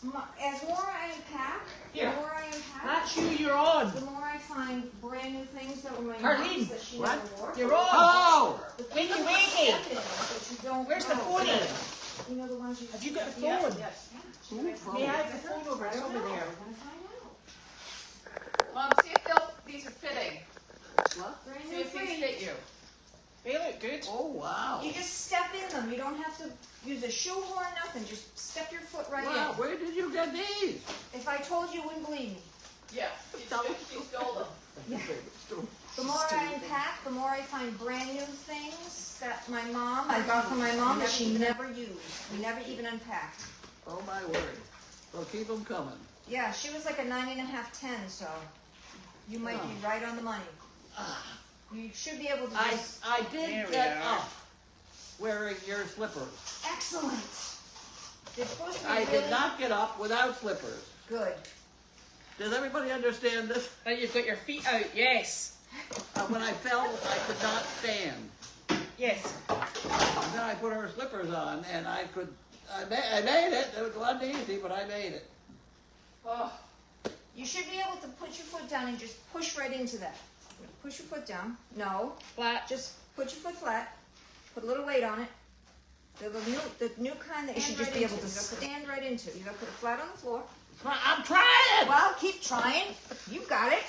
As more I unpack, That's you, you're on. the more I find brand new things that were my Carlene, mom's that she never wore. You're on. Oh! Wakey, wakey. Where's the phone? You know the ones you... Have you got the phone? Yes. May I have the phone over? It's over there. We're gonna find out. Mom, see if these are fitting. What? Brand See new if these free. fit you. They look good. Oh, wow. You just step in them. You don't have to use a shoehorn, nothing. Just step your foot right Wow, in. where did you get these? If I told you, you wouldn't believe me. Yeah, she stole them. The more I unpack, the more I find brand new things that I got from my mom that she never used. We never even unpacked. Oh, my word. Well, keep them coming. Yeah, she was like a 9.5, 10, so you might be right on the money. You should be able to just... I did get up wearing your slippers. Excellent. They're supposed to be I really did not get up without slippers. good. Does everybody understand this? Now you've got your feet out, yes. When I fell, I could not stand. Yes. And then I put her slippers on, and I made it. It wasn't easy, but I made it. Oh, You should be able to put your foot down and just push right into that. Push your foot down. No. Flat. Just put your foot flat. Put a little weight on it. The new kind that you should just be able to stand right into. You gotta put it flat on the floor. I'm trying! Well, keep trying. You got it.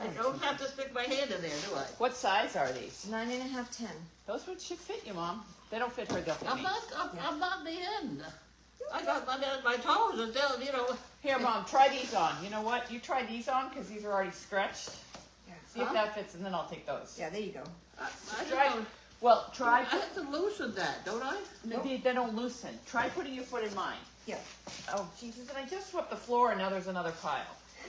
I don't have to stick my hand in there, do I? What size are these? 9.5, 10. Those would should fit you, Mom. They don't fit her, they'll fit me. I'm not in the end. I got my toes are still, you know. Here, Mom, try these on. You know what? You try these on because these are already stretched. Yeah. See if that fits, and then I'll take those. Yeah, there you go. I Try. don't know. Well, I try. have to loosen that, don't I? They don't loosen. Try putting your foot in mine. Yeah. Oh, Jesus, and I just swept the floor, and now there's another pile.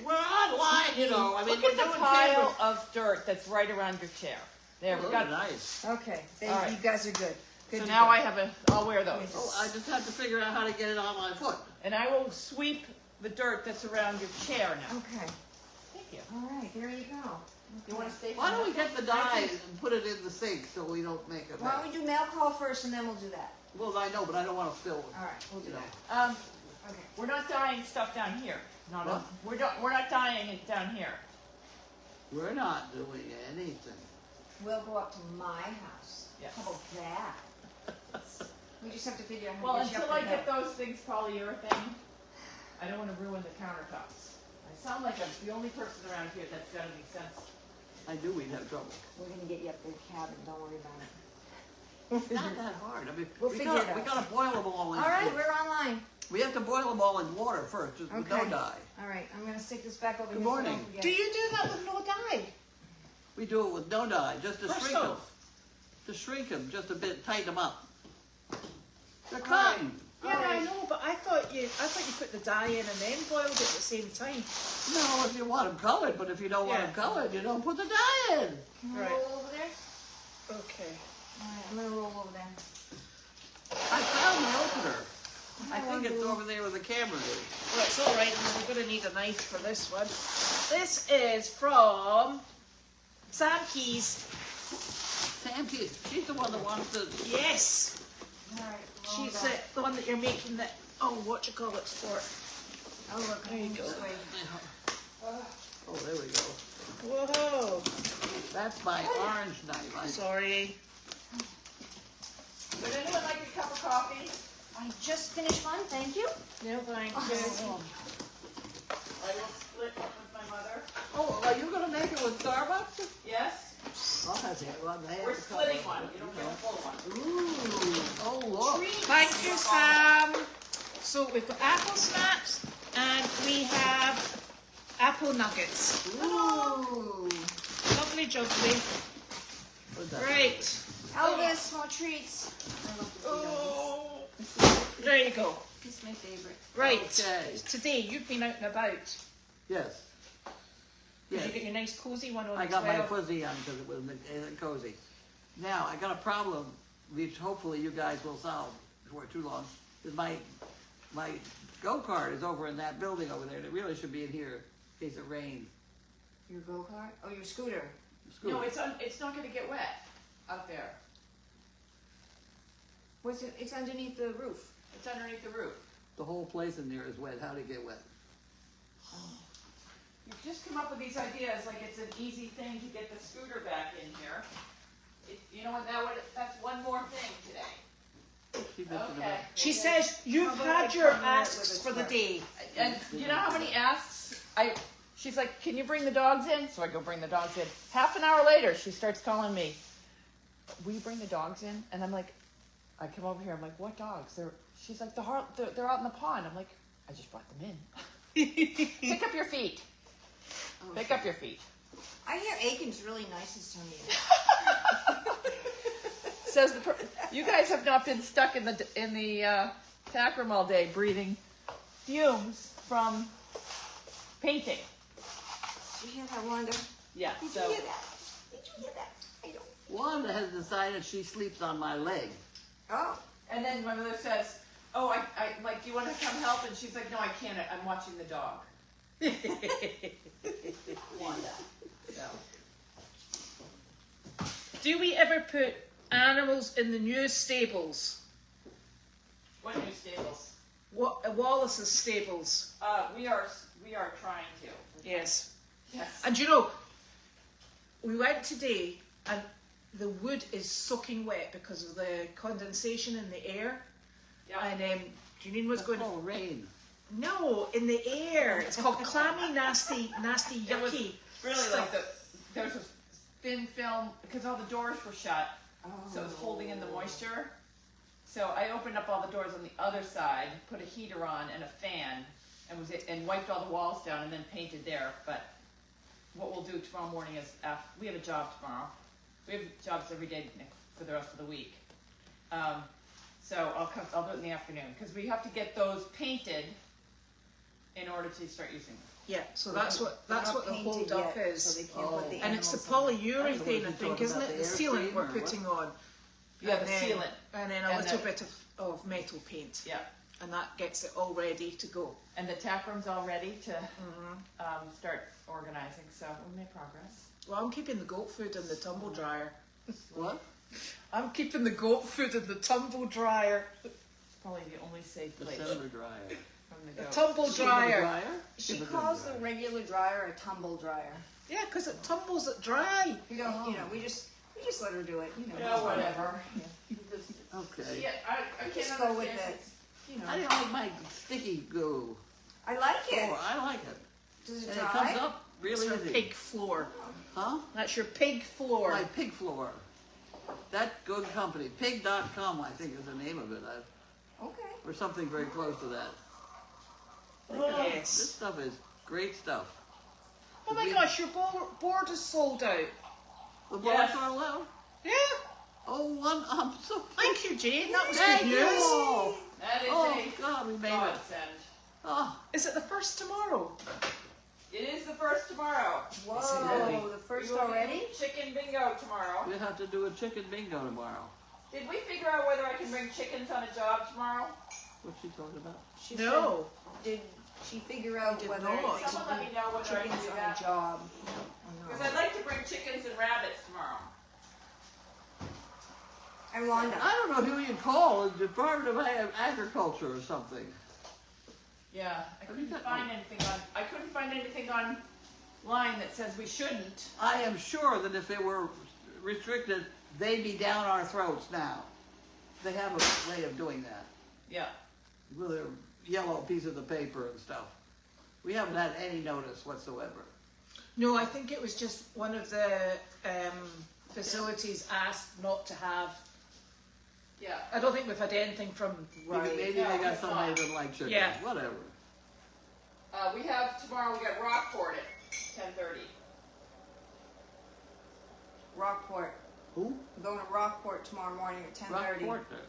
We're online, you know. I mean, Look we're at the doing pile cameras. of dirt that's right around your chair. There, we Those got are nice. Okay. There, All right. you guys are good. Good So to now go. I'll wear those. Oh, I just have to figure out how to get it on my foot. And I will sweep the dirt that's around your chair now. Okay. Thank you. All right. There you go. You want to stay? Why don't we get the dye and put it in the sink so we don't make a Why mess? don't we do mail call first and then we'll do that? Well, I know, but I don't want to spill it. All right. We'll do You know. that. Okay. We're not dyeing stuff down here. Not What? we're not dyeing it down here. We're not doing anything. We'll go up to my house. Yes. How about that? We just have to figure out how Well, to get you until up I and get down. those things polyurethane, I don't want to ruin the countertops. I sound like I'm the only person around here that's got any sense. I knew we'd have trouble. We're gonna get you up in the cabin. Don't worry about it. It's not that hard. I mean, We'll we figure it out. gotta boil them all in. All right, we're online. We have to boil them all in water first, just with no Okay. dye. All right, I'm gonna stick this back over Good here. so morning. don't forget. Do you do that with no dye? We do it with no dye, just to First shrink them. off. To shrink them just a bit, tighten them up. They're All cotton. Yeah, All right. I know, but I thought you put the dye in and then boiled it at the same time. No, if you want them colored, but if you don't want Yeah. them colored, you don't put the dye in. Can I Right. roll over there? Okay. All right, I'm gonna roll over there. I found the opener. I think it's over there where the camera is. Well, it's all right. We're going to need a knife for this one. This is from Sam Keys. Sam, she's the one that wants to. Yes. All right. roll She's back. the one that you're making the, what you call it for. Oh, look, There you go. this way. Oh, there we go. Whoa. That's my orange knife. Sorry. Would anyone like a cup of coffee? I just finished mine, thank you. No, thank you. Oh. I will split one with my mother. Oh, are you gonna make it with Starbucks? Yes. I'll have to have one. We're splitting one. You don't get a full one. Ooh, oh look. Thank you, Sam. So we've got apple snaps and we have apple nuggets. Ooh. Lovely jubbly. What's that? Right. Elvis, more treats. Oh. There you go. This is my favorite. Right. Okay. Today you've been out and about. Yes. Did Yes. you get your nice cozy one on I as got my well? fuzzy on because it was cozy. Now, I got a problem, which hopefully you guys will solve before too long. Is my go-kart is over in that building over there, and it really should be in here in case it rains. Your go-kart? Oh, your scooter. No, it's not going to get wet out there. What's it? It's underneath the roof. It's underneath the roof. The whole place in there is wet. How'd it get wet? You just come up with these ideas like it's an easy thing to get the scooter back in here. You know what, that's one more thing today. She mentioned Okay. She says, you've had your asks for the day. And you know how many asks she's like, can you bring the dogs in? So I go bring the dogs in. Half an hour later, she starts calling me, will you bring the dogs in? And I'm like, I come over here, I'm like, what dogs? She's like, they're out in the pond. I'm like, I just brought them in. Pick up your feet. Pick up your feet. I hear Aiken's really nice this time of year. Says you guys have not been stuck in the tack room all day breathing fumes from painting. Did you hear that, Wanda? Yeah. Did So you hear that? Did you hear that? I don't. Wanda has decided she sleeps on my leg. Oh. and then my mother says, "Oh, I like, do you want to come help?" And she's like, "No, I can't. I'm watching the dog." Wanda. So. Do we ever put animals in the new stables? What new stables? Wallace's stables. We are trying to. Yes. Yes. And you know, we went today and the wood is soaking wet because of the condensation in the air. Yeah. And Janine was going, Oh, rain. no, in the air. It's called clammy, nasty, It was yucky. really stuff. like there's a thin film because all the doors were shut, so it was holding in the moisture. So I opened up all the doors on the other side, put a heater on and a fan, and wiped all the walls down and then painted there. But what we'll do tomorrow morning is we have a job tomorrow. We have jobs every day for the rest of the week. So I'll do it in the afternoon because we have to get those painted in order to start using them. Yeah, so that's what the hold up is. So they can't put the And it's the animals in. polyurethane, I think, isn't it? The sealant we're putting on. Yeah, And the then- sealant. And then a And little the- bit of metal paint. Yeah. And that gets it all ready to go. And the tack room's all ready to start organizing, so we made progress. Well, I'm keeping the goat food in the tumble dryer. What? I'm keeping the goat food in the tumble dryer. Probably the only safe The place cellular dryer. from the The goat. tumble dryer. She calls the regular dryer a tumble dryer. Yeah, because it tumbles it dry. We don't, we just let her do it, Yeah, whatever. Okay. Yeah, I can't Just go with understand. it. I didn't like my sticky goo. I like it. Oh, I like it. Does it And it comes dry? up It's really your easy. pig floor. Huh? That's your pig floor. My pig floor. That good company. Pig.com, I think is the name of it. Okay. Or something very close to that. Yes. This stuff is great stuff. Oh my gosh, your board is sold out. The Yes. boards are allowed? Yeah. Oh, I'm so Thank you, Jane. That was Thank good you. news. That is Oh, a God, we made it. godsend. Oh, Is it the first tomorrow? It is the first tomorrow. Whoa, the first We will do already? Chicken bingo tomorrow. we have to do a chicken bingo tomorrow. Did we figure out whether I can bring chickens on a job tomorrow? What's she talking about? She No. said, did she figure out Did whether not. it's Someone let me know whether I can chickens do on that. a job? Because I'd like to bring chickens and rabbits tomorrow. And Wanda, I don't know who you call, the Department of Agriculture or something. Yeah, I Have you couldn't got find anything online that says we shouldn't. I am sure that if it were restricted, they'd be down our throats now. They have a way of doing that Yeah. with a yellow piece of the paper and stuff. We haven't had any notice whatsoever. No, I think it was just one of the facilities asked not to have. Yeah. I don't think we've had anything from. Maybe Yeah, they got that's somebody fine. that like chickens. Yeah. Whatever. We have tomorrow. We got Rockport at 10:30. Rockport. Who? I'm going to Rockport tomorrow morning at 10:30. Rockport there.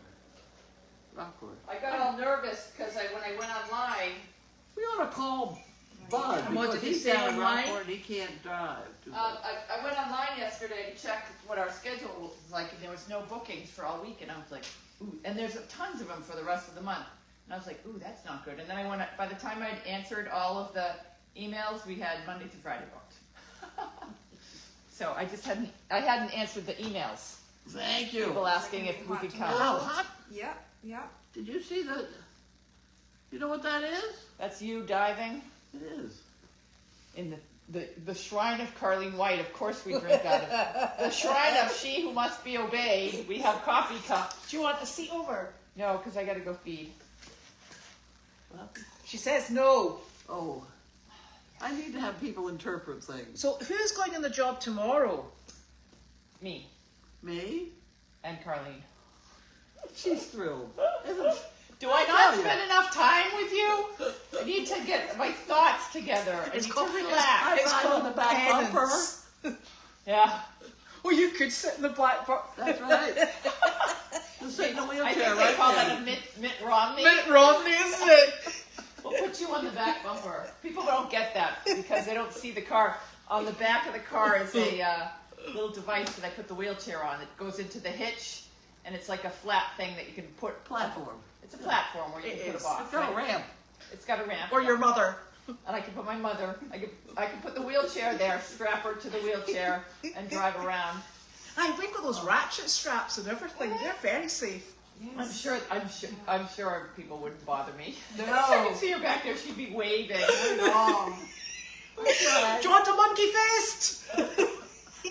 Rockport. I got all nervous because when I went online, We ought to call Bud And what because did he he's say down in online? Rockport and he can't drive. I went online yesterday to check what our schedule was like, and there was no bookings for all week, and I was like, ooh, and there's tons of them for the rest of the month. And I was like, ooh, that's not good. And then by the time I'd answered all of the emails, we had Monday through Friday booked. So I just hadn't answered the emails. Thank you. People asking if we could come. How hot? Yep, yep. Did you see the? You know what that is? That's you diving It is. in the shrine of Carlene White. Of course we drink out of it. The shrine of she who must be obeyed. We have coffee cups. Do you want a seat over? No, because I got to go feed. She says no. Oh, I need to have people interpret things. So who's going on the job tomorrow? Me Me? and Carlene. She's thrilled. Isn't Do I tell not you. spend enough time with you? I need to get my thoughts together. I need to relax. I It's ride on the called back bumper. penance. Yeah. Well, you could sit in the back. That's right. Just sit in a I wheelchair think they right call there. that a Mitt Romney. Mitt Romney, isn't it? We'll put you on the back bumper. People don't get that because they don't see the car. On the back of the car is a little device that I put the wheelchair on. It goes into the hitch, and it's like a flat thing that you can put. Platform. It's a platform where you It can put is. a box. It's got a right? ramp. It's got a ramp. Or your mother. And I can put my mother. I can put the wheelchair there, strap her to the wheelchair, and drive around. We've got those ratchet straps and everything. They're very safe. I'm sure people wouldn't bother me. No. I can see her back there. She'd be waving. Oh. Do you want a monkey fist?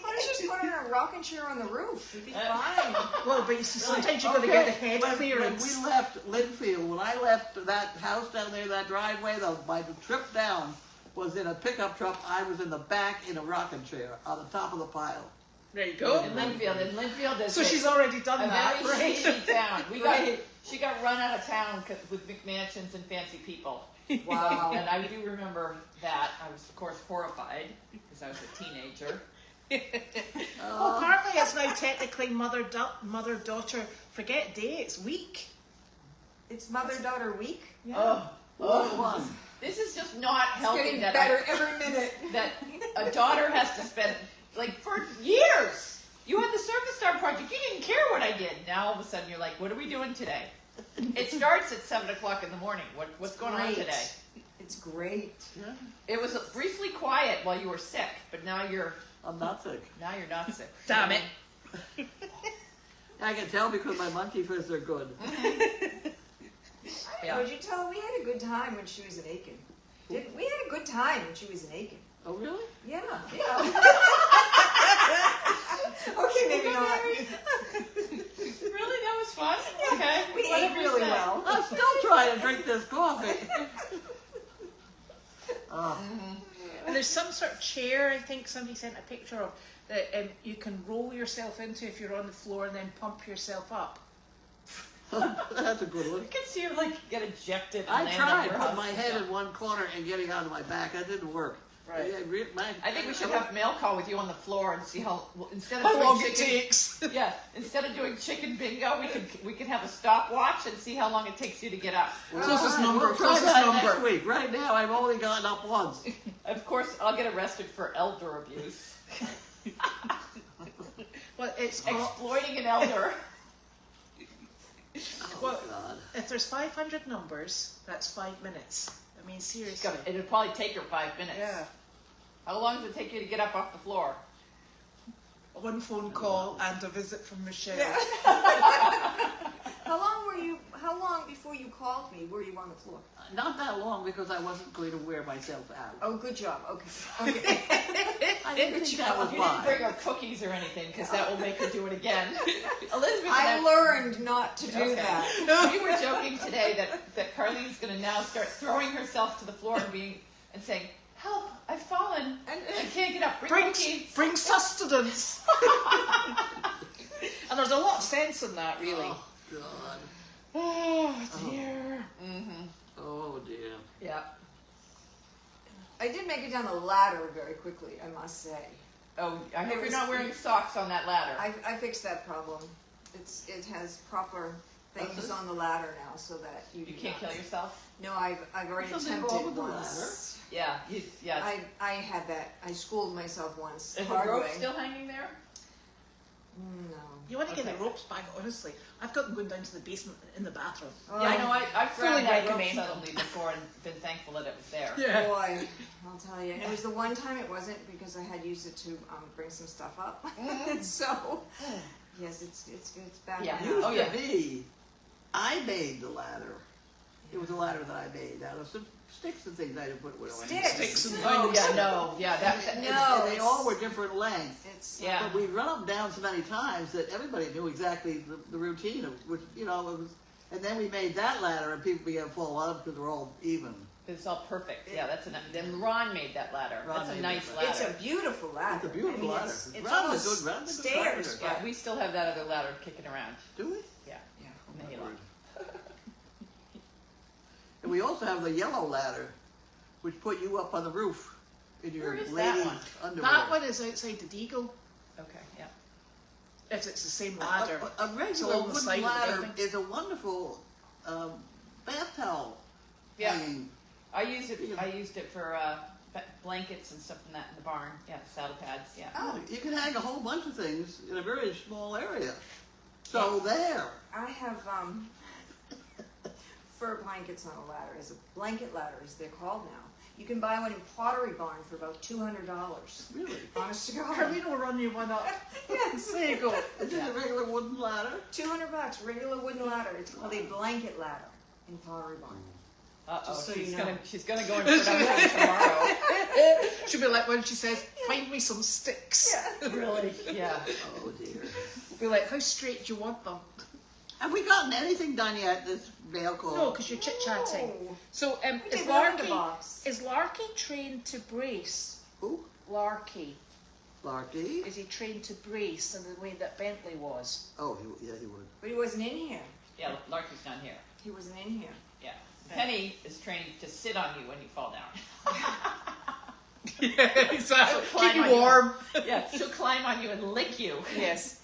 Why don't you just put her in a rocking chair on the roof? You'd be fine. Well, but you see, sometimes you've got to get the head when clearance. we left Linfield, when I left that house down there, that driveway, my trip down was in a pickup truck. I was in the back in a rocking chair on the top of the pile. There you go. In Linfield, there's So she's already done a that. very shady town. Right. She got run out of town with McMansions and fancy people. Wow. And I do remember that. I was, of course, horrified because I was a teenager. Well, apparently it's now technically mother-daughter forget day. It's week. It's mother-daughter week. Oh, What one? this is just not helping. Getting That better every minute. that a daughter has to spend like for years. You had the Surface Star project. You didn't care what I did. Now all of a sudden you're like, what are we doing today? It starts at 7 o'clock in the morning. What's going on Great. today? It's great. Yeah, It was briefly quiet while you were sick, but now you're I'm not sick. not sick. Damn it. I can tell because my monkey fists are good. Yeah. Would you tell her we had a good time when she was in Aiken? We had a good time when she was in Aiken. Oh, really? Yeah. Okay, maybe not. Really? That was fun? Okay. We ate Whatever you really say. well. I'm still trying to drink this coffee. Oh, And there's some sort of chair, I think somebody sent a picture of, that you can roll yourself into if you're on the floor and then pump yourself up. that's a good one. I can see her like get ejected. And I land tried on your putting my house. head in one corner and getting onto my back. That didn't work. Right. I think we should have mail call with you on the floor and see how instead of How doing long it chicken, takes. yeah, instead of doing chicken bingo, we could have a stopwatch and see how long it takes you to get up. Closest number, We'll try closest that number. next week. Right now, I've only gotten up once. Of course, I'll get arrested for elder abuse, Well, it's exploiting an elder. Oh, Well, God. if there's 500 numbers, that's 5 minutes. I mean, seriously. It'll probably take her 5 minutes. Yeah. How long does it take you to get up off the floor? One phone call and a visit from Michelle. How long before you called me were you on the floor? Not that long because I wasn't going to wear myself out. Oh, good job. Okay. I didn't think that was You didn't bring fine. her cookies or anything, because that will make her do it again. Elizabeth, I learned not to do Okay. that. We were joking today that Carlene's going to now start throwing herself to the floor and saying, "Help! I've fallen and I can't get up. Bring cookies." Bring sustenance. And there's a lot of sense in that, really. Oh, God. Oh, dear. Oh, dear. Yeah. I did make it down the ladder very quickly, I must say. Oh, I hope you're not wearing socks on that ladder. I fixed that problem. It has proper things on the ladder now, so that you can't kill yourself. No, I've already There's nothing attempted wrong with the once. Yeah. I had that. I schooled myself once. Is the hard rope way. still hanging there? No. You want to get Okay. the ropes back, honestly. I've got them going down to the basement in the bathroom. Yeah, I know. I've Fully grabbed that rope recommend. suddenly before and been thankful that it was there. Boy, I'll tell you. And it was the one time it wasn't because I had used it to bring some stuff up. So, yes, it's good. It's back Yeah. now. Used Oh, yeah. to be, I made the ladder. It was a ladder that I made out of some sticks and things I didn't put wood on. Sticks and Oh, vines. yeah, no, yeah, that, No, And they all were different lengths. It's, yeah. But we'd run up and down so many times that everybody knew exactly the routine of which, you know, it was, and then we made that ladder and people began to fall in love because we're all even. It's all perfect. Yeah, that's then Ron made that ladder. Ron That's a made nice that ladder. it's a beautiful ladder. It's a beautiful I mean, ladder. It's Ron's a almost good- Ron's a good stairs. carpenter. Yeah, we still have that other ladder kicking around. Do we? Yeah. Yeah. Made a lot. And we also have the yellow ladder, which put you up on the roof in your Where is that ladies' one? underwear. That one is outside the Deagle, Okay, yeah. if it's the same ladder. A regular along the side wooden of the ladder building. is a wonderful bath towel Yeah. hanging. I used it for blankets and stuff in the barn. Yeah, saddle pads. Yeah. Oh, you can hang a whole bunch of things in a very small area. So there. I have fur blankets on a ladder. It's a blanket ladder, as they're called now. You can buy one in Pottery Barn for about $200. Really? Honest to God. Carlene will run you one up. Yes. There you go. Is this a regular wooden ladder? $200, regular wooden ladder. It's called a blanket ladder in Pottery Barn. Just so you she's know. gonna go in production tomorrow. She'll be like when she says, "Find me some sticks." Really? Yeah. Oh dear. Be like, "How straight do you want them?" Have we gotten anything done yet this mail call? No, because you're chit chatting. No. So, We is did that in the Larky box. trained to brace? Who? Larky, Larky? is he trained to brace in the way that Bentley was? Oh, he would. But he wasn't in here. Yeah, Larky's down here. He wasn't in here. Yeah. Penny is trained to sit on you when you fall down. Yeah, exactly. She'll climb Keep you on you. warm. Yeah, she'll climb on you and lick you. Yes.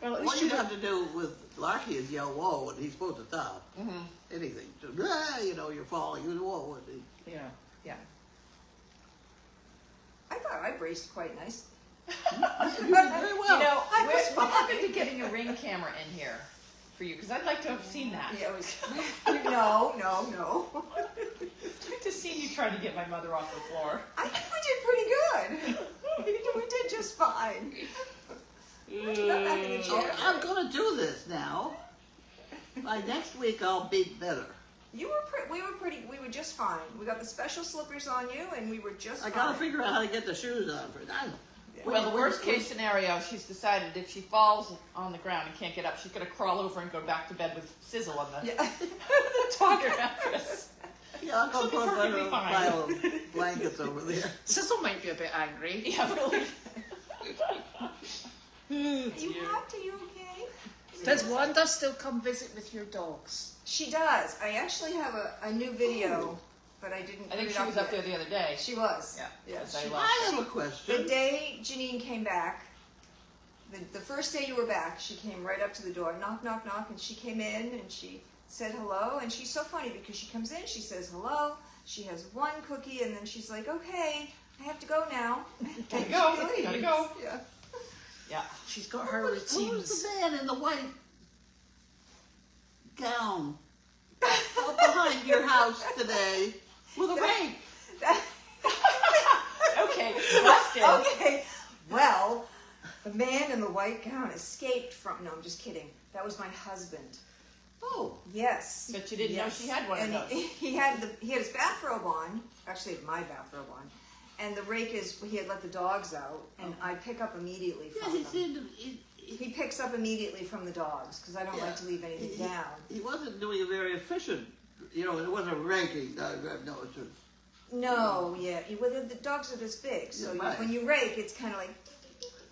Well, at What least you you have to do with Larky is yell whoa, and he's supposed to stop. Mm-hmm. Anything. Just, "Ah," you know, you're falling. You whoa. Yeah. Yeah. I thought I braced quite nicely. You did very well. You know, I was what happened to getting a ring camera in here for you? Because I'd like to have seen that. Yeah, it was. No. I'd like to see you try to get my mother off the floor. I think we did pretty good. We did just fine. Got back in the So chair. I'm going to do this now. By next week, I'll be better. You were we were just fine. We got the special slippers on you, and we were just I fine. got to figure out how to get the shoes on for that. Well, the worst case scenario, she's decided if she falls on the ground and can't get up, she's going to crawl over and go back to bed with sizzle on the, Yeah. the top of your mattress. Yeah, I'll go She'll be put perfectly a fine. pile of blankets over there. Sizzle might be a bit angry. Yeah, really. You hot? Are you okay? Does Wanda still come visit with your dogs? She does. I actually have a new video, but I didn't. I think put she it was up up there yet. the other day. She was. Yeah. Yeah. Yes, I she- love I have a The question. day Janine came back, the first day you were back, she came right up to the door, knock, knock, knock, and she came in and she said hello. And she's so funny because she comes in, she says hello, she has one cookie, and then she's like, okay, I have to go now. Gotta And go, she gotta leaves. go. Yeah. Yeah. She's got her Who's routines. the man in the white gown out behind your house today with a rake? Okay, busted. Okay, well, the man in the white gown escaped from, no, I'm just kidding. That was my husband. Oh, Yes. But you didn't know she had one of And those. he had his bathrobe on, actually my bathrobe on, and the rake is, he had let the dogs out, and I pick up immediately yeah, from he them. seemed to, He picks up immediately from the dogs, because I don't like to leave anything down. he wasn't doing it very efficient. You know, it wasn't raking. No, it's just, No, yeah, well, the dogs are this big, so Yeah, right. when you rake, it's kind of like,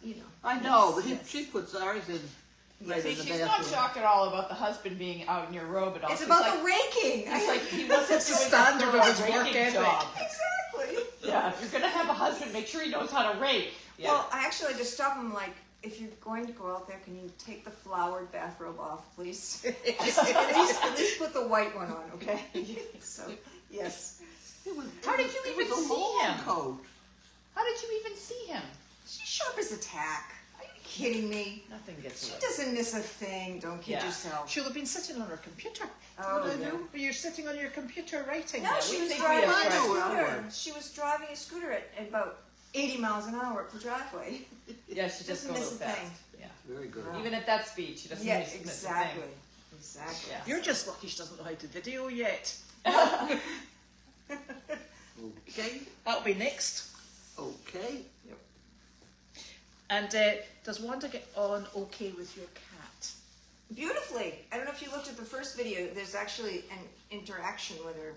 you know. I know, but Yes. she puts ours in right See, in the she's bathroom. not shocked at all about the husband being out in your robe at all. It's She's about like, the raking. It's like he wasn't It's the doing standard a of his thorough work raking ethic. job. Exactly. Yeah, if you're gonna have a husband, make sure he knows how to rake. Yeah. Well, I actually just stopped him like, if you're going to go out there, can you take the flowered bathrobe off, please? at least put the white one on, okay? So, yes. How did you it even was a see long him? coat. How did you even see him? She's sharp as a tack. Are you kidding me? Nothing gets She away. doesn't miss a thing. Don't kid Yeah. yourself. She'll have been sitting on her computer. Oh, What did I yeah. do? But you're sitting on your computer writing. No, now. she we was think driving we a have friends. scooter. She was driving a scooter at about 80 miles an hour up the driveway. Yeah, she just Doesn't goes a miss little a fast. thing. Yeah. Very good. Yeah. Even at that speed, she doesn't Yeah, miss a exactly. thing. Exactly. Yeah. You're just lucky she doesn't know how to video yet. Okay, That'll be next. okay. And does Wanda get on okay with your cat? Beautifully. I don't know if you looked at the first video. There's actually an interaction with her,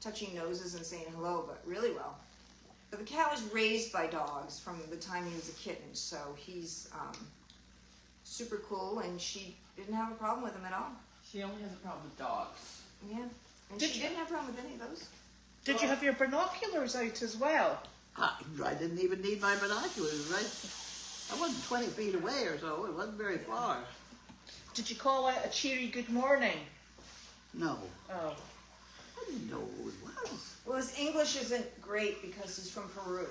touching noses and saying hello, but really well. But the cat was raised by dogs from the time he was a kitten, so he's super cool, and she didn't have a problem with him at all. She only has a problem with dogs. Yeah. And Did she you- didn't have a problem with any of those. Did you have your binoculars out as well? I didn't even need my binoculars, right? I wasn't 20 feet away or so. It wasn't very far. Did you call out a cheery good morning? No, Oh. I didn't know who it was. Well, his English isn't great because he's from Peru.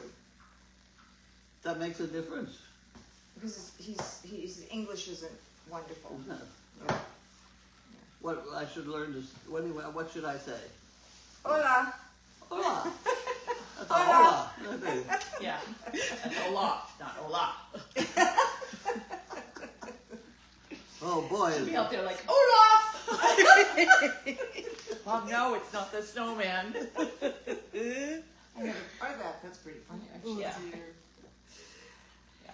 That makes a difference. Because his English isn't wonderful. No. What I should learn to. What should I say? Hola. Hola. That's a Hola. hola. Okay. Yeah. That's Olaf, not Olaf. Oh boy. Be out there like, Olaf! Oh no, it's not the snowman. I never tried that. That's pretty funny, actually. Yeah.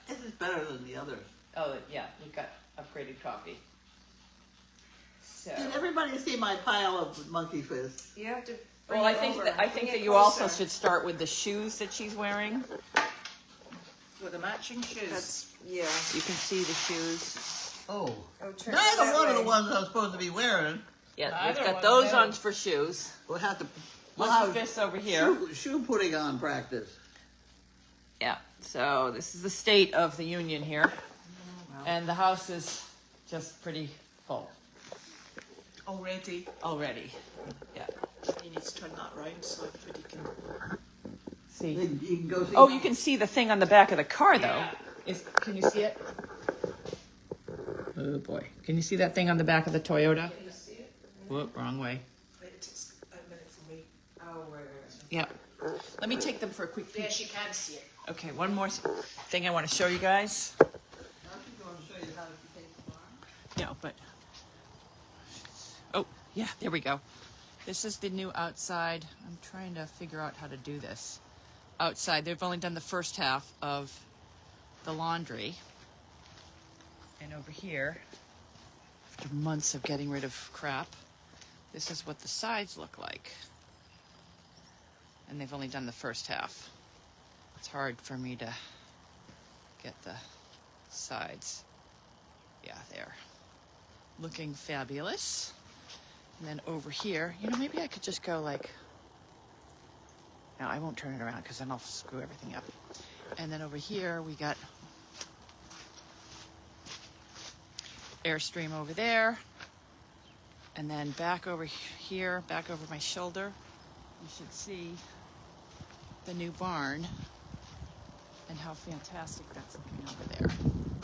This is better than the others. Oh yeah, you got upgraded coffee. So. Did everybody see my pile of monkey fists? You have to. bring Well, I it think over. that Bring it you also closer. should start with the shoes that she's wearing. With the matching shoes. That's yeah. You can see the shoes. Oh. Oh, turn Neither that one of the way. ones I was supposed to be wearing. Yeah, Neither we've got one, those no. on for shoes. We'll have to. What's We'll the have fists over here? shoe putting on practice. Yeah. So this is the state of the union here, and the house is just pretty full Already. already. Yeah. You need to turn that round so everybody can. See. You can go see. Oh, you can see the thing on the back of the car, though. Yeah. Can you see it? Oh boy, can you see that thing on the back of the Toyota? Can you see it? Whoop, wrong way. It takes a minute for me. Oh, right. Yeah. Let me take them for a quick peek. Yes, you can see it. Okay, one more thing I want to show you guys. I'm just going to show you how to take the bar. Yeah, but oh yeah, there we go. This is the new outside. I'm trying to figure out how to do this. Outside, they've only done the first half of the laundry. And over here, after months of getting rid of crap, this is what the sides look like. And they've only done the first half. It's hard for me to get the sides. Yeah, there. Looking fabulous. And then over here, maybe I could just go like, no, I won't turn it around because then I'll screw everything up. And then over here, we got Airstream over there. And then back over here, back over my shoulder, you should see the new barn and how fantastic that's looking over there.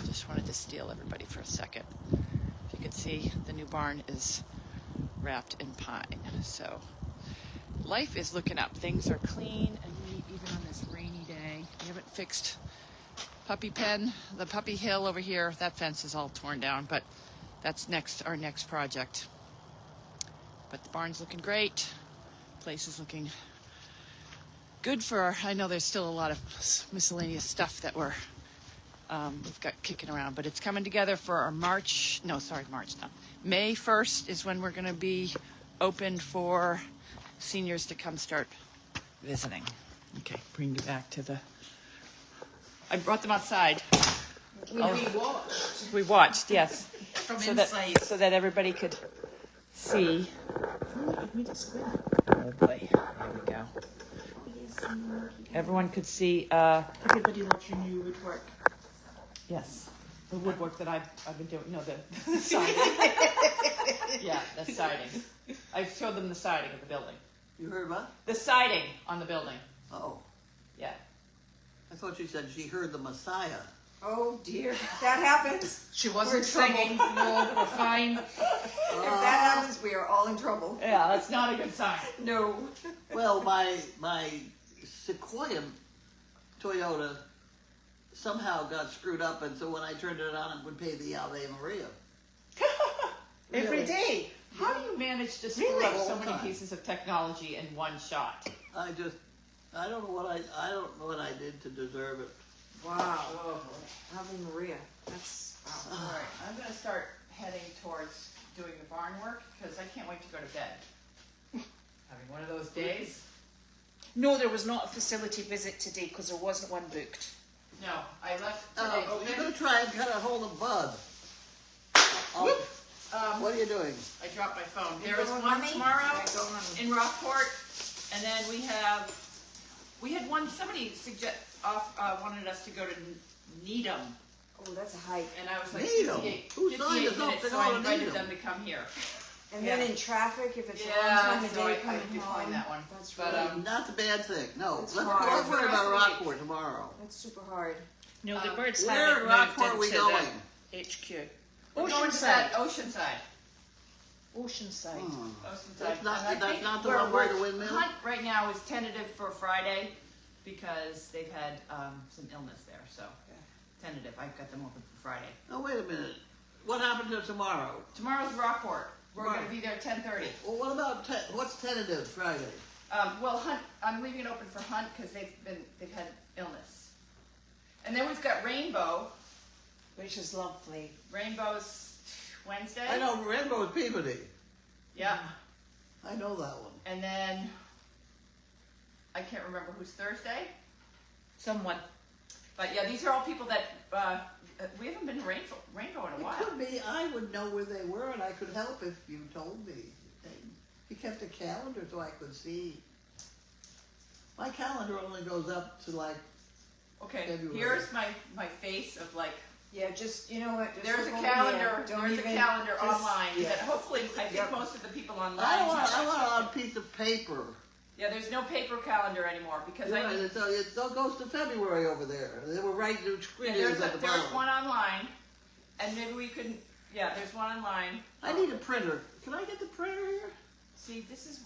Just wanted to steal everybody for a second. If you could see, the new barn is wrapped in pine. So life is looking up. Things are clean and neat even on this rainy day. We haven't fixed puppy pen, the puppy hill over here. That fence is all torn down, but that's our next project. But the barn's looking great. Place is looking good I know there's still a lot of miscellaneous stuff that we've got kicking around, but it's coming together for our May 1st is when we're going to be open for seniors to come start visiting. Okay, bring you back to I brought them outside. We watched, yes. From so inside. so that everybody could see. Let me just squint. Oh boy, there we go. Everyone could see, Everybody loves your new woodwork. yes, the woodwork that I've been doing. No, the siding. Yeah, the siding. I showed them the siding of the building. You heard what? The siding on the building. Oh, Yeah. I thought you said she heard the Messiah. Oh dear, if that happens, She We're wasn't in trouble. singing. No, we're fine. if that happens, we are all in trouble. Yeah, that's not a good sign. No. Well, my Sequoia Toyota somehow got screwed up, and so when I turned it on, it would pay the Ave Maria. Every Really? day. How do you manage managed to screw Really? up so All many time. pieces of technology in one shot. I don't know what I did to deserve it. Wow. Oh, Ave Maria. That's wow. all right. I'm gonna start heading towards doing the barn work because I can't wait to go to bed. Having one of those days. No, there was not a facility visit today because there wasn't one booked. No, I left today. You're gonna try and cut a hold of Bud. What are you doing? I dropped my phone. You There is going, one Mommy? tomorrow Okay, go on. in Rockport, and then we had one. Somebody wanted us to go to Needham, Oh, that's a hike. and I was like, Needham? 58, Who signed 58 us up minutes, to so go I to invited Needham? them to come here. And Yeah. then in traffic, if it's a long Yeah, time of so day I coming declined home, that one. that's But, really, Not a bad thing. No, It's let's hard. let's worry about For the rest of the Rockport tomorrow. that's super hard. No, the birds Where haven't in moved Rockport are we into going? the HQ. We're going to Oceanside. that Oceanside. Oceanside. Oceanside. That's not- And I that's think not the where one by the we're- windmill? Hunt right now is tentative for Friday because they've had some illness there, so tentative. I've got them open for Friday. Oh, wait a minute. What happened to tomorrow? Tomorrow's Rockport. We're Right. going to be there at 10:30. Well, what about what's tentative Friday? Well, Hunt. I'm leaving it open for Hunt because they've had illness. And then we've got Rainbow. Which is lovely. Rainbow's Wednesday. I know Rainbow's Peabody. Yeah. I know that one. And then I can't remember who's Thursday. Someone. But yeah, these are all people that we haven't been to Rainbow in a It while. could be I would know where they were and I could help if you told me. You kept a calendar so I could see. My calendar only goes up to like, Okay, February. here's my face of like. Yeah, just, you know what? just There's a look over calendar. here. Don't There's even- a calendar just- online yeah. that hopefully I think Yep. most of the people online. I want have. a piece of paper. Yeah, there's no paper calendar anymore because You're I. right, so it goes to February over there. They were right to Yeah, screeners at the there's bottom. one online, and maybe we can. Yeah, there's one online. I need a printer. Can I get the printer here? See, this is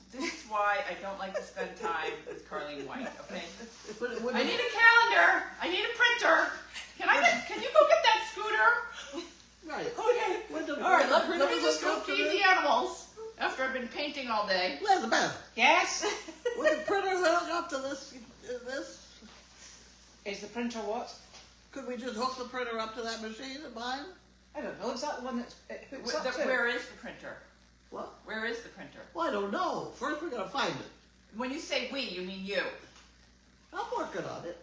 why I don't like to spend time with Carlene White. Okay. Would I it- need a calendar. I need a printer. Can you go get that scooter? Right. Okay. Would the- All right. would Let the me printer just hook go up to feed this? the animals after I've been painting all day. Elizabeth, Yes? would the printer hook up to this? Is the printer what? Could we just hook the printer up to that machine of mine? I don't know. Is that the one that it hooks up to? Where is the printer? What? Where is the printer? Well, I don't know. First, we gotta find it. When you say we, you mean you. I'm working on it.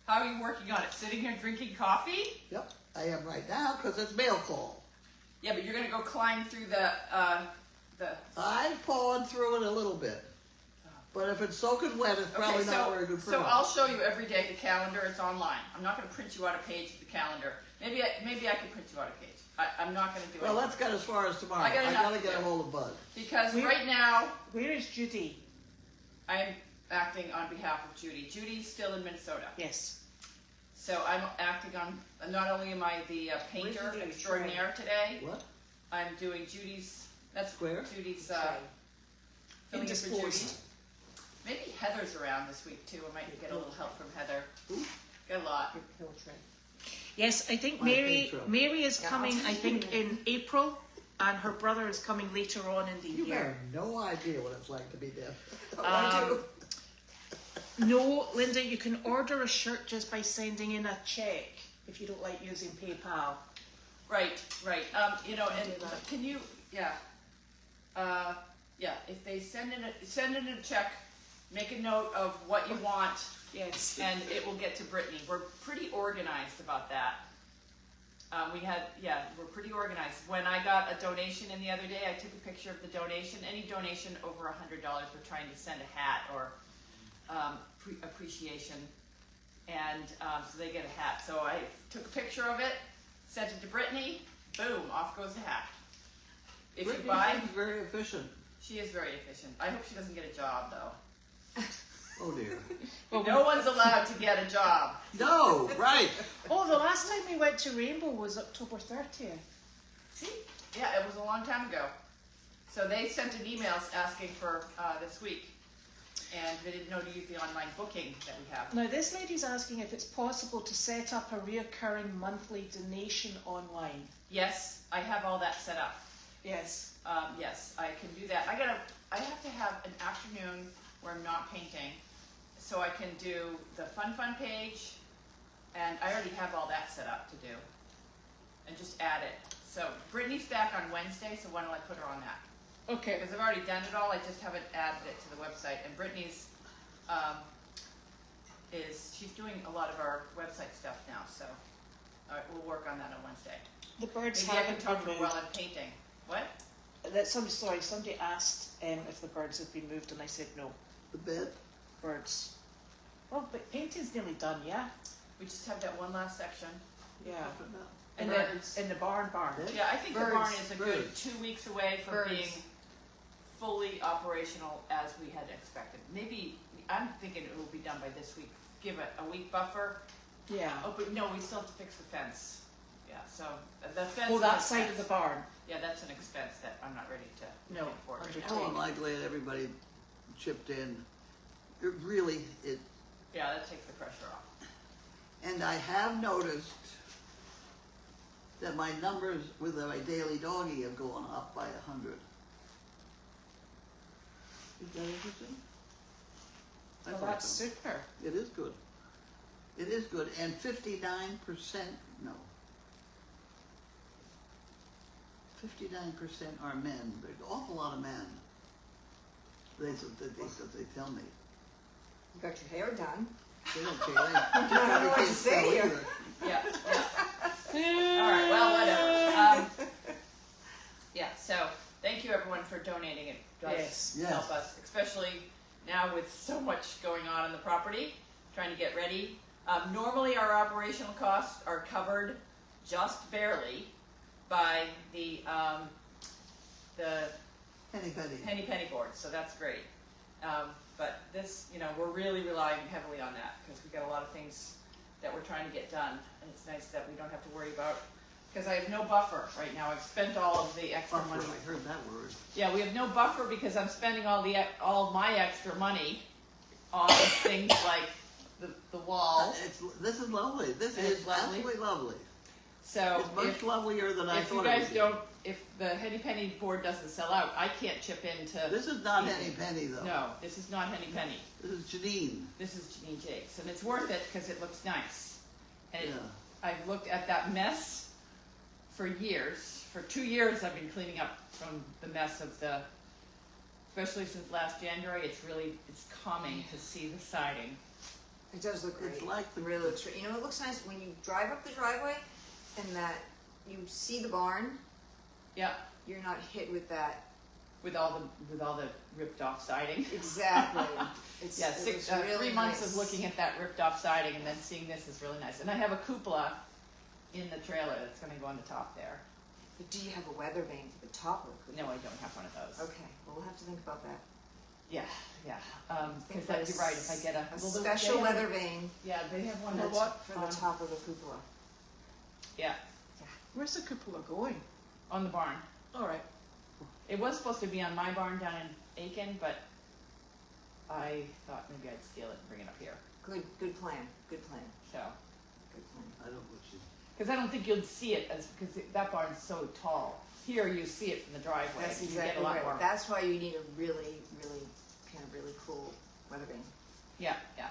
How are you working on it? Sitting here drinking coffee? Yep, I am right now because it's mail call. Yeah, but you're gonna go climb through the. I'm pawing through it a little bit, but if it's soaking wet, it's probably Okay, not very good so printer. I'll show you every day the calendar. It's online. I'm not gonna print you out a page of the calendar. Maybe I could print you out a page. I'm not gonna do it. Well, let's get as far as tomorrow. I got enough gotta to get a do. hold of Bud. Because We- right now Where is Judy? I'm acting on behalf of Judy. Judy's still in Minnesota, Yes. so I'm acting on. Not only am I the painter Judy? extraordinaire today, What? I'm doing Judy's. That's Square? Judy's Right. filling in for Judy. Indisposed. Maybe Heather's around this week too. I might get a little help from Heather. Who? Got a lot. Yes, I think My intro. Mary is Yeah, coming, I'll I take think, you. in April, and her brother is coming later on in the You year. have no idea what it's like to be deaf. I do. No, Linda, you can order a shirt just by sending in a check if you don't like using PayPal. Right. You know, and can you? Yeah. Yeah. If they send in a check, make a note of what you want, Yes. and it will get to Brittany. We're pretty organized about that. We're pretty organized. When I got a donation in the other day, I took a picture of the donation. Any donation over $100, we're trying to send a hat or appreciation, and so they get a hat. So I took a picture of it, sent it to Brittany. Boom, off goes the hat. If Brittany you buy, seems very efficient. she is very efficient. I hope she doesn't get a job though. Oh dear. No one's allowed to get a job. No, right. Oh, the last time we went to Rainbow was October 30th. See? Yeah, it was a long time ago. So they sent an email asking for this week, and they didn't know to use the online booking that we have. Now, this lady's asking if it's possible to set up a reoccurring monthly donation online. Yes, I have all that set up. Yes. Yes, I can do that. I have to have an afternoon where I'm not painting, so I can do the fun page, and I already have all that set up to do, and just add it. So Brittany's back on Wednesday, so why don't I put her on that? Okay. Because I've already done it all, I just haven't added it to the website, and Brittany's, she's doing a lot of our website stuff now, so, we'll work on that on Wednesday. The birds Maybe I can haven't talk to been her while moved. I'm painting. What? Somebody asked if the birds had been moved, and I said no. The bed? Birds. Well, but painting's nearly done, yeah? We just have that one last section. Yeah. And And then, then in the barn. yeah, I think the Birds. barn is a good Birds. 2 weeks away from Birds. being fully operational as we had expected. Maybe, I'm thinking it will be done by this week. Give it a week buffer. Yeah. Oh, but no, we still have to fix the fence. Yeah, so the fence. Oh, is that an side of the expense. barn. Yeah, that's an expense that I'm not ready to No, pay for right undertaken. now. Oh, I'm glad everybody chipped in. It really, Yeah, that takes the pressure off. and I have noticed that my numbers with my daily doggy have gone up by 100. Is that interesting? I Well, thought that's so. super. It is good. It is good, and 59%, no. 59% are men. There's an awful lot of men. They tell me. You got your hair done. They don't care. They I don't know what to can't say spell here. either. Yeah, yeah. All right, well, whatever. Yeah, so thank you everyone for donating. It does Yes. Yes. help us, especially now with so much going on in the property, trying to get ready. Normally our operational costs are covered just barely by the Penny. penny board, so that's great. But this, we're really relying heavily on that because we've got a lot of things that we're trying to get done, and it's nice that we don't have to worry about, because I have no buffer right now. I've spent all of the extra Buffer, money. I heard that word. Yeah, we have no buffer because I'm spending all of my extra money on things like the wall. This is lovely. This It is is lovely. absolutely lovely. So It's much if lovelier than I you thought guys it would be. don't, if the Henny Penny board doesn't sell out, I can't chip into. This is not Henny Penny though. No, this is not Henny Penny. This is Janine. This is Janine Jakes, and it's worth it because it looks nice. And Yeah. I've looked at that mess for years. For 2 years, I've been cleaning up from the mess of especially since last January. It's calming to see the siding. It does look great. It's like It really looks great. It looks nice when you drive up the driveway and that you see the barn. Yeah, You're not hit with that. with all the ripped off siding. Exactly. Yeah, It looks 3 really months nice. of looking at that ripped off siding and then seeing this is really nice. And I have a cupola in the trailer that's going to go on the top there. But do you have a weather vane for the top of the No, I don't have one of those. Okay, well, we'll have to think about that. Yeah, yeah. Think Because of you're right. If I get a a well, special they have- weather vane Yeah, they have one for that's for the top of the cupola. Yeah, Where's the cupola going? on the barn. All right. It was supposed to be on my barn down in Aiken, but I thought maybe I'd steal it and bring it up here. Good plan, good plan, So, good plan. I don't know what you. because I don't think you'd see it because that barn's so tall. Here you see it from the driveway. That's You get a exactly lot right. more. That's why you need a really cool weather vane. Yeah, yeah.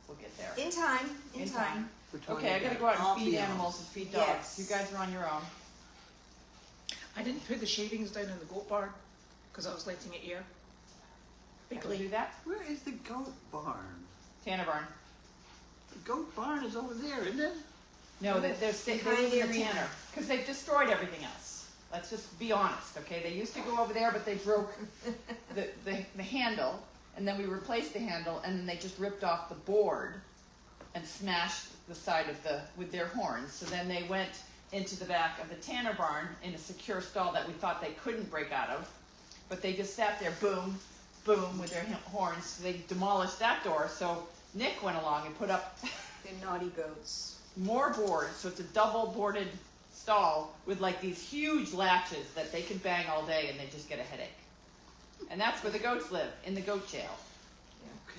We'll get there. In time, in time. We're trying Okay, I to gotta get go out and feed ambiance. animals and feed dogs. Yes. You guys are on your own. I didn't put the shavings down in the goat barn because I was letting it air. Can we do that? Where is the goat barn? Tanner barn. The goat barn is over there, isn't it? No, they're Behind the the Tanner because they've destroyed everything else. Let's just be honest, okay? They used to go over there, but they broke the handle, and then we replaced the handle, and then they just ripped off the board and smashed the side of with their horns. So then they went into the back of the Tanner barn in a secure stall that we thought they couldn't break out of, but they just sat there, boom, boom, with their horns. So they demolished that door. So Nick went along and put up The naughty goats. more boards, so it's a double boarded stall with like these huge latches that they can bang all day and they just get a headache. And that's where the goats live, in the goat jail,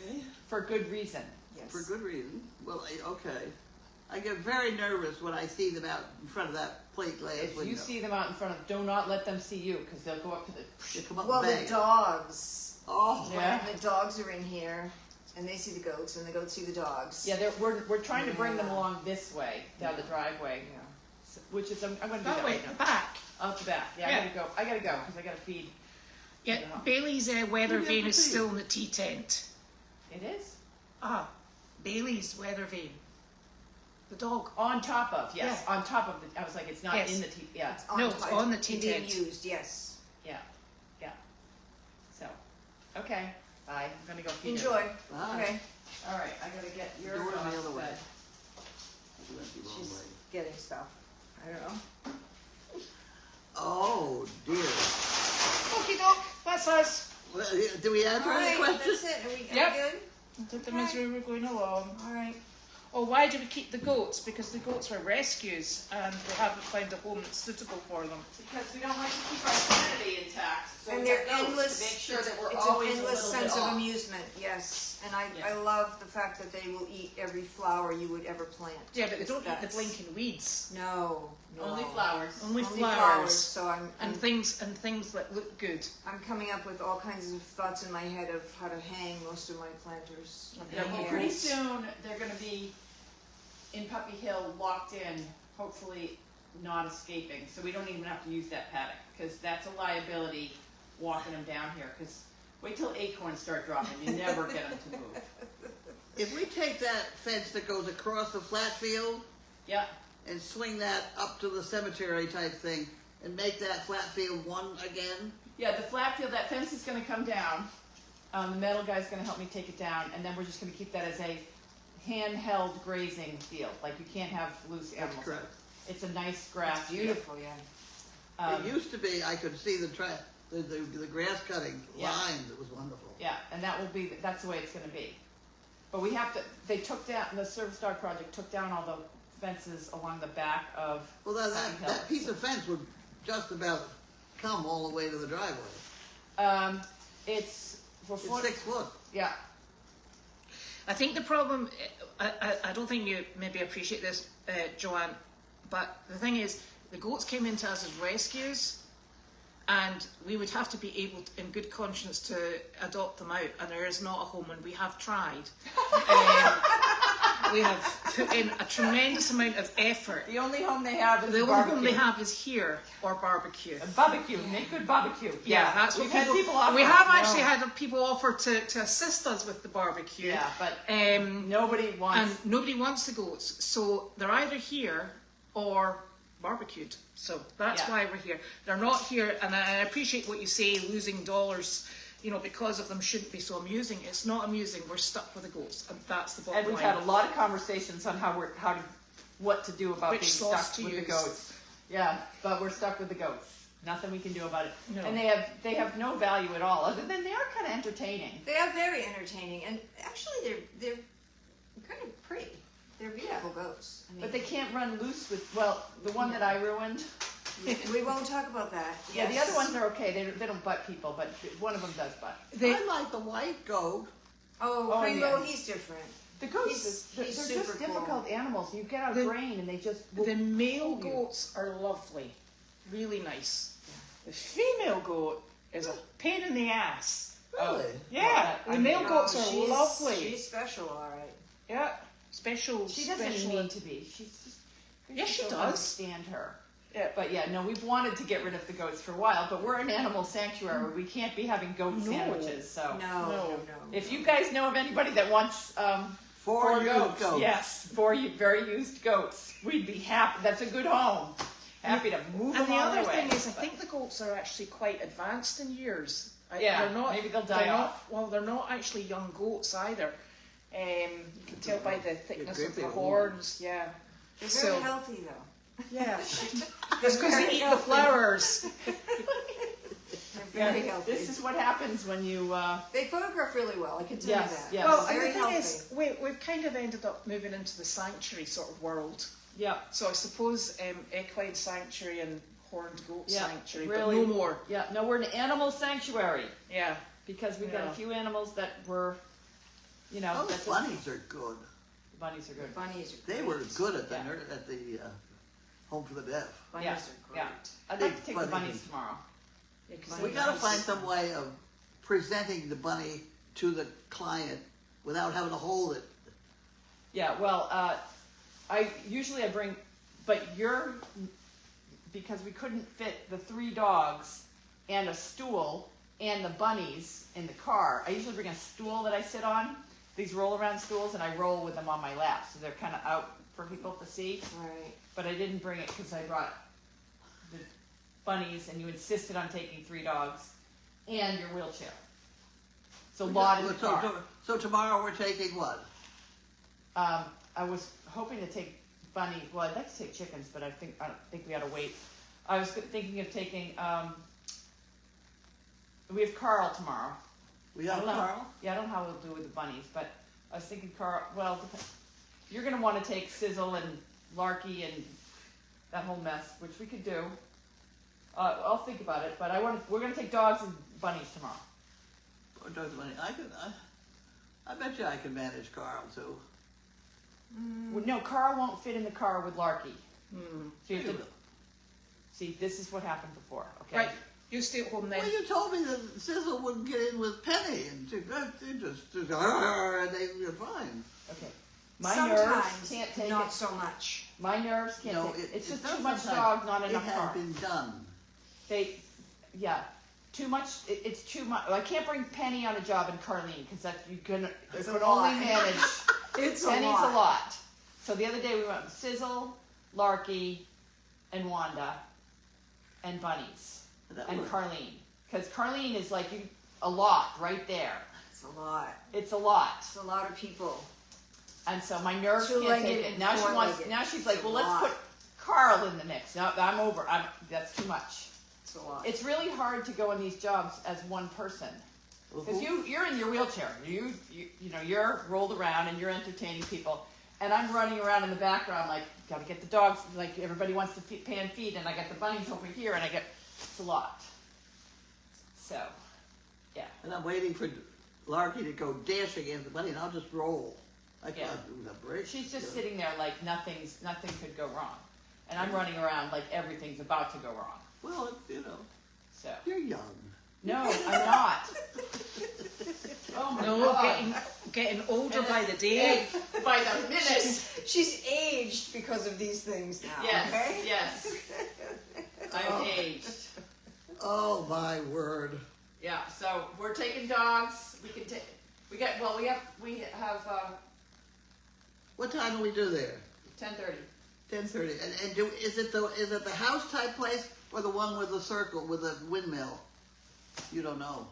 Okay. for good reason. Yes. For good reason. Well, okay. I get very nervous when I see them out in front of that plate glass If window. you see them out in front of, do not let them see you, because they'll go up to the. They come up Well, and the bang. dogs. Oh, Yeah. When the dogs are in here, and they see the goats, and the goats see the dogs. Yeah, we're trying to bring them Yeah. along this way, down the driveway, Yeah. which is, I'm gonna do That that way, right the now. back. Out the back, yeah, Yeah. I gotta go, because I gotta feed. Yeah, Yeah. Bailey's weather Maybe I vane can is see still it. in the tea tent. It is? Ah, Bailey's weather vane. The dog. On top of, yes, Yeah. on top of the, I was like, it's not Yes. in the yeah, It's on No, it's top. on the tea being tent. used, yes. yeah. So, okay, bye, I'm gonna go feed Enjoy. Bye. Okay. All right, I gotta get your Doors dog the other way. fed. You went the wrong She's way. getting stuff. I don't know. Oh, dear. Okie doke, that's us. Well, do we answer All any right, questions? that's it. Are we Yep. good? Did the misery we're going along. All right. Oh, why do we keep the goats? Because the goats are rescues and we haven't found a home that's suitable for them. Because we don't like to keep our sanity intact, so And we they're have goats endless. to make sure that we're it's always an a endless little bit sense of off. amusement. Yes, and I Yeah. love the fact that they will eat every flower you would ever plant. Yeah, but they don't eat the That's- blinking weeds. No, no. Only flowers. Only Only flowers. So And things that look good. I'm coming up with all kinds of thoughts in my head of how to hang most of my planters. Yeah, well, Hangers. pretty soon, they're gonna be in Puppy Hill, locked in, hopefully not escaping, so we don't even have to use that paddock, because that's a liability walking them down here, because wait till acorns start dropping, you never get them to move. If we take that fence that goes across the flat field Yeah, and swing that up to the cemetery type thing and make that flat field one again, yeah, the flat field, that fence is gonna come down, the metal guy's gonna help me take it down, and then we're just gonna keep that as a handheld grazing field, like you can't have loose that's animals. correct. It's a nice grass field. Beautiful, yeah. It used to be, I could see the grass cutting Yeah. lines, it was wonderful. Yeah, and that's the way it's gonna be. But we have to, they took down, the Service Dog Project took down all the fences along the back of Well, Puppy Hill. that piece of fence would just about come all the way to the driveway. It's for It's 40, 6 foot. yeah, I think the problem, I don't think you maybe appreciate this, Joanne, but the thing is, the goats came into us as rescues, and we would have to be able, in good conscience, to adopt them out, and there is not a home, and we have tried. We have put in a tremendous amount of effort. the only home they have is The only barbecue. home they have is here, or barbecue. A barbecue, make good barbecue. Yeah, that's what we've had people offer. We have No. actually had people offer to assist us with the barbecue. Yeah, but And nobody wants. nobody wants the goats, so they're either here or barbecued. So that's Yeah. why we're here. They're not here, and I appreciate what you say, losing dollars, because of them shouldn't be so amusing. It's not amusing. We're stuck with the goats, and that's the bottom And we've line. had a lot of conversations on what to do about Which being sauce stuck to with use. the goats. Yeah, but we're stuck with the goats. Nothing we can do about it. No. And they have no value at all, other than they are kind of entertaining. They are very entertaining, and actually they're kind of pretty. They're beautiful goats. I mean, But they can't run loose with, well, the one that I ruined. we won't talk about that. Yeah, the Yes. other ones are okay. They don't butt people, but one of them does butt. They- I like the white goat. Oh, Oh, Primo, yeah. he's different. The goats, He's they're super just cool. difficult animals. You get a The- brain and they just will the male pull you. goats are lovely, really nice. The female goat is a pain in the ass. Really? Yeah, I the mean, male goats are she's, lovely. She's special, all right. Yeah, special. She doesn't special. need to be. She's just. I Yes, she don't does. Understand her. Yeah. But yeah, no, we've wanted to get rid of the goats for a while, but we're an animal sanctuary. We can't be having goat No. sandwiches. So No. if you guys know of anybody that wants Four used goats, goats. yes, very used goats, we'd be happy. That's a good home. Happy to move And them the on other their thing way. is, I think the goats are actually quite advanced in years. Yeah, they're not, maybe they'll die they're off. Not, well, they're not actually young goats either. You can tell by the thickness of the great big horns. Yeah. They're So- very healthy, though. Yeah. It's because Very they eat the healthy. flowers. They're very healthy. This is what happens when you. They photograph really well, I can tell Yes, you that. yes. Well, They're and very the thing healthy. is, we've kind of ended up moving into the sanctuary sort of world. Yeah. So I suppose equine sanctuary and horned goat Yeah, sanctuary, really. but no more. Yeah. No, we're an animal sanctuary Yeah. because we've got Yeah. a few animals that were, Oh, the that just- bunnies are good. bunnies are good. Bunnies are They great. were good at the Yeah. Home for the Deaf. Bunnies Yeah, are great. yeah. I'd like to Big take the bunny. bunnies tomorrow. Yeah, 'cause We they- gotta find some way of presenting the bunny to the client without having to hold it. Yeah, well, I bring, but because we couldn't fit the 3 dogs and a stool and the bunnies in the car, I usually bring a stool that I sit on, these roll around stools, and I roll with them on my lap, so they're kind of out for people to see. Right. But I didn't bring it because I brought the bunnies, and you insisted on taking 3 dogs and your wheelchair. It's a lot in the car. So tomorrow we're taking what? I was hoping to take bunny. Well, I'd like to take chickens, but I don't think we ought to wait. I was thinking of taking. We have Carl tomorrow. We have I don't know. Carl? Yeah, I don't know how we'll do with the bunnies, but I was thinking Carl. Well, you're going to want to take Sizzle and Larky and that whole mess, which we could do. I'll think about it, but we're going to take dogs and bunnies tomorrow. Or does the bunny? I bet you I can manage Carl too. Well, no, Carl won't fit in the car with Larky. Hmm. So you have to, You will. see, this is what happened before. Okay. Right, you stay at home then. Well, you told me that Sizzle wouldn't get in with Penny, and she just and they're fine. Okay. My nerves Sometimes, can't take not it. so much. My nerves can't No, take it. It's just not too much sometimes. dog, not enough It car. has been done. Too much. It's too much. I can't bring Penny on a job and Carlene because you can It's could a only lot. manage. It's Penny's a lot. So the other day we went with Sizzle, Larky, and Wanda, and bunnies, That and would- Carlene. Because Carlene is like a lot right there. It's a lot. It's a lot. It's a lot of people. And so my nerves can't Two-legged take it. and Now she wants. four-legged. Now she's It's like, a well, let's lot. put Carl in the mix. No, I'm over. That's too much. It's a lot. It's really hard to go on these jobs as one person because you're in your wheelchair. You're rolled around and you're entertaining people, and I'm running around in the background like got to get the dogs. Like everybody wants to pan feed, and I got the bunnies over here, and it's a lot. So, yeah. And I'm waiting for Larky to go dashing into the bunny, and I'll just roll. I Yeah. can't do the break. She's just sitting there like nothing could go wrong, and I'm running around like everything's about to go wrong. Well, So you're young. no, I'm not. Oh my No, God. getting older by the day. By the minute. She's aged because of these things now. Yes, Okay? yes. I'm aged. Oh my word! Yeah, so we're taking dogs. We have What time do we do there? 10:30. 10:30. And is it the house type place or the one with the circle with the windmill? You don't know.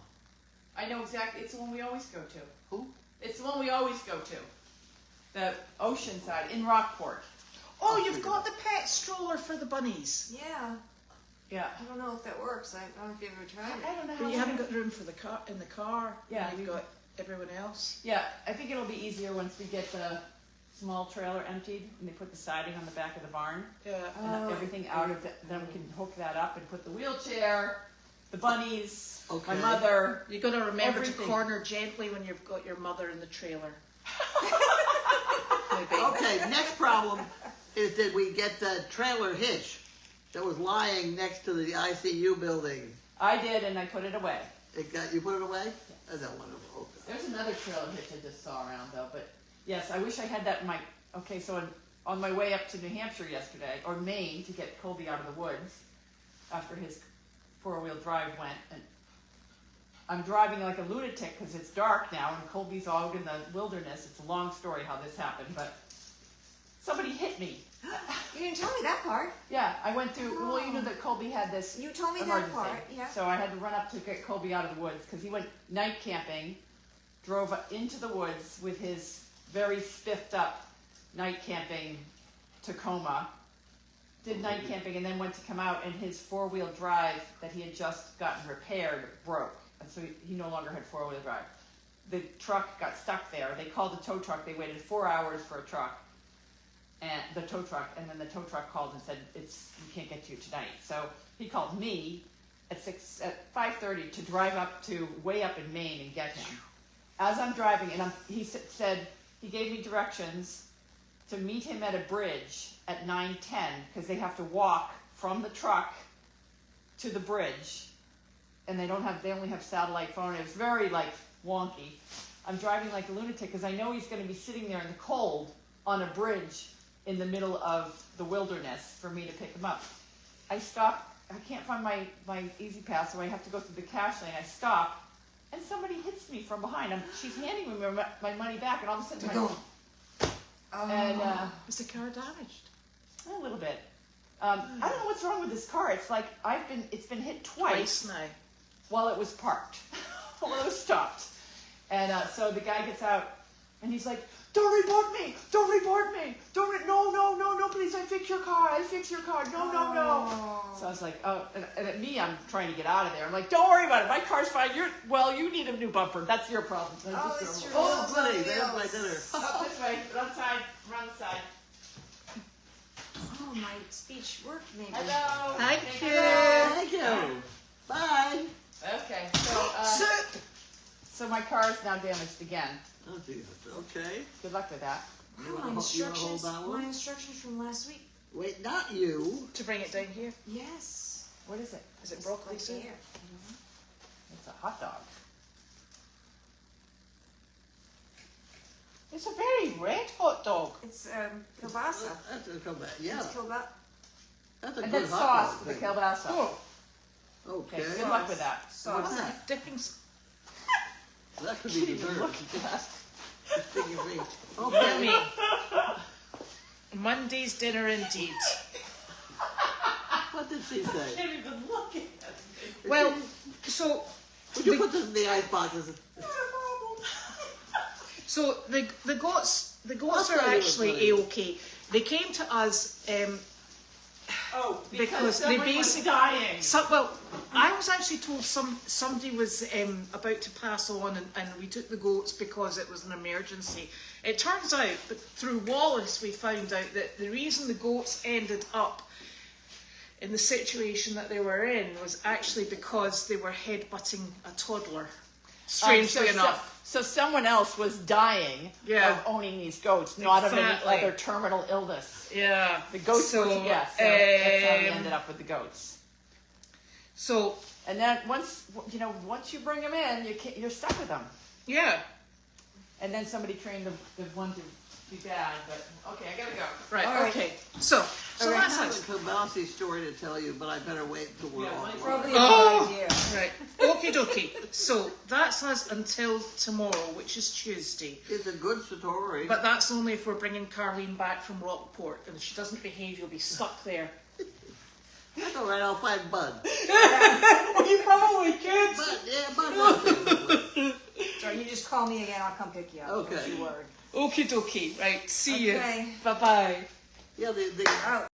I know exactly. It's the one we always go to. Who? It's the one we always go to. The ocean side in Rockport. Oh, you've got the pet stroller for the bunnies. Yeah. Yeah. I don't know if that works. I don't know if you've ever tried I it. don't know how. But you haven't got room for the car in the car. Yeah, and you've got everyone else. Yeah, I think it'll be easier once we get the small trailer emptied and they put the siding on the back of the barn. Yeah. And everything out of it, then we can hook that up and put the wheelchair, the bunnies, my Okay. mother. You got to remember Everything. to corner gently when you've got your mother in the trailer. Maybe. Okay. Next problem is that we get the trailer hitch that was lying next to the ICU building. I did, and I put it away. You put it away? I don't want to. Okay. There's another trailer hitch I just saw around though, but yes, I wish I had that in my. Okay, so on my way up to New Hampshire yesterday, or Maine, to get Colby out of the woods after his 4-wheel drive went, and I'm driving like a lunatic because it's dark now and Colby's out in the wilderness. It's a long story how this happened, but somebody hit me. You didn't tell me that part. Yeah, I went through. Well, you know that Colby had this You told me that emergency. part. Yeah. So I had to run up to get Colby out of the woods because he went night camping, drove into the woods with his very spiffed up night camping Tacoma, did night camping, and then went to come out, and his 4-wheel drive that he had just gotten repaired broke. And so he no longer had 4-wheel drive. The truck got stuck there. They called the tow truck. They waited 4 hours for a truck. And the tow truck, and then the tow truck called and said, we can't get to you tonight. So he called me at 5:30 to drive up to way up in Maine and get him. As I'm driving, and he said, he gave me directions to meet him at a bridge at 9:10 because they have to walk from the truck to the bridge, and they only have satellite phone. It was very like wonky. I'm driving like a lunatic because I know he's going to be sitting there in the cold on a bridge in the middle of the wilderness for me to pick him up. I stop. I can't find my Easy Pass, so I have to go through the cash lane. I stop, and somebody hits me from behind. She's handing me my money back, and all of a sudden, Was the car damaged? a little bit. I don't know what's wrong with this car. It's like it's been hit twice now. while it was parked, while it was stopped. And so the guy gets out, and he's like, "Don't report me! Don't report me! No, please, I fix your car, no. So I was like, oh, and at me, I'm trying to get out of there. I'm like, don't worry about it, my car's fine. You need a new bumper. That's your problem. So Oh, it's true. Oh, buddy, there's my dinner. Up this way, run side, run the side. Oh, my speech worked maybe. Hello. Thank you. Thank you. Bye. Okay, so my car is now damaged again. Oh, Jesus. Okay. Good luck with that. You Oh, wanna hold that one? my instructions from last week. Wait, not you. To bring it down here. Yes. What is it? Is it broccoli Right soup? there. It's a hot dog. It's a very red hot dog. It's kielbasa. That's a come back. Yeah. It's kielbasa. That's a And good then hot sauce dog for the thing. kielbasa. Oh, Okay. Okay, good luck with that. What's Sauce. that? dipping. That could be dessert. Look at that. Sticky thing. Yummy. Okay. Monday's dinner indeed. What did she say? Can't even look at it. Well, so Would you put this in the ice boxes? the goats I'll are tell you what's actually funny. a-okay. They came to us Oh, because they someone was basically dying. I was actually told somebody was about to pass on, and we took the goats because it was an emergency. It turns out that through Wallace we found out that the reason the goats ended up in the situation that they were in was actually because they were headbutting a toddler. Strangely enough. So someone else was dying Yeah. of owning these goats, not of any Exactly. other terminal illness. Yeah. The goats So, were, yes, so that's how we ended up with the goats. So, And then once you bring them in, you're stuck with them. yeah. And then somebody trained the one to be bad, but okay, I gotta go. Right, All right. okay. So I that's have us. a kielbasa story to tell you, but I better wait till we're Yeah, off. mine's Probably Oh. a good idea. Right. Okie dokie. So that's us until tomorrow, which is Tuesday. It's a good story. But that's only if we're bringing Carlene back from Rockport. And if she doesn't behave, you'll be stuck there. That's all right, I'll find Bud. Well, you probably could. Bud wants Sorry, you just call me again. I'll come pick you up. Okay. Don't you worry. Okie dokie. Right. See you. Okay. Bye bye. Yeah, Out.